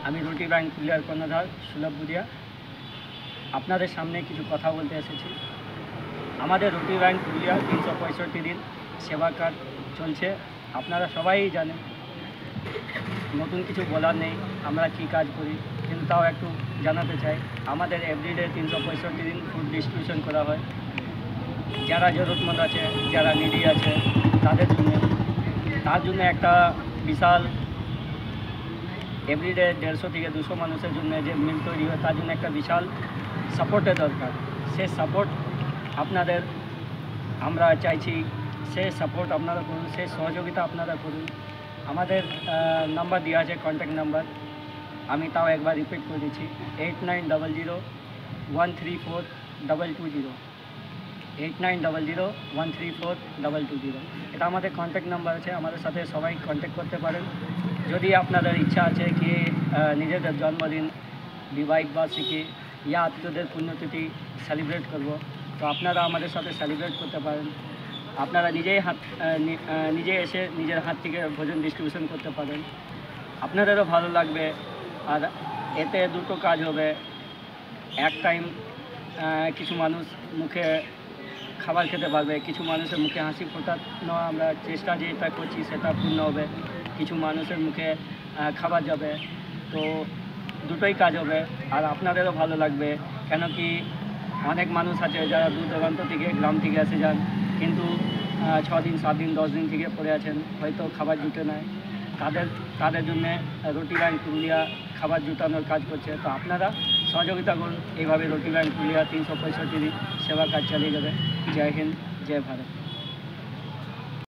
আমি রুটি ব্যাংক পুরুলিয়ার কর্ণধার সুলভ বুদিয়া আপনাদের সামনে কিছু কথা বলতে এসেছি। আমাদের রুটি ব্যাংক পুরুলিয়া 365 দিন সেবা কাজ চলছে, আপনারা সবাই জানেন। নতুন কিছু বলার নেই আমরা কী কাজ করি, কিন্তু তাও একটু জানাতে চাই। আমাদের এভরিডে 365 দিন ফুড ডিস্ট্রিবিউশন করা হয়। যারা জরুরতমন্দ আছে, যারা নিডি আছে, তাদের জন্য একটা বিশাল এভরিডে 150 থেকে 200 মানুষের জন্য যে মিল তৈরি হয়, তার জন্য একটা বিশাল সাপোর্টের দরকার। সে সাপোর্ট আপনাদের আমরা চাইছি, সে সাপোর্ট আপনারা করুন, সে সহযোগিতা আপনারা করুন। আমাদের নাম্বার দেওয়া আছে, কন্ট্যাক্ট নাম্বার, আমি তাও একবার রিপিট করে দিচ্ছি, 8900134220, 8900134220। এটা আমাদের কন্ট্যাক্ট নাম্বার আছে, আমাদের সাথে সবাই কন্ট্যাক্ট করতে পারেন। যদি আপনাদের ইচ্ছা আছে কি নিজেদের জন্মদিন, বিবাহিক বার্ষিকী ইয়া আত্মীয়দের পুণ্যতিথি সেলিব্রেট করব, তো আপনারা আমাদের সাথে সেলিব্রেট করতে পারেন। আপনারা নিজে এসে নিজের হাত থেকে ভোজন ডিস্ট্রিবিউশন করতে পারেন, আপনাদেরও ভালো লাগবে। আর এতে দুটো কাজ হবে, এক টাইম কিছু মানুষ মুখে খাবার খেতে পারবে, কিছু মানুষের মুখে হাসি ফোটানো আমরা চেষ্টা যেটা করছি সেটা পূর্ণ হবে, কিছু মানুষের মুখে খাবার যাবে, তো দুটোই কাজ হবে। আর আপনাদেরও ভালো লাগবে, কেন কি অনেক মানুষ আছে যারা দূর দূরান্ত থেকে গ্রাম থেকে এসে যান, কিন্তু 6 দিন 7 দিন 10 দিন থেকে পড়ে আছেন, হয়তো খাবার জুটে নেয়। তাদের জন্যে রুটি ব্যাংক পুরুলিয়া খাবার জুটানোর কাজ করছে। তো আপনারা সহযোগিতা করুন, এইভাবে রুটি ব্যাংক পুরুলিয়া 365 দিন সেবা কাজ চালিয়ে যাবে। জয় হিন্দ, জয় ভারত।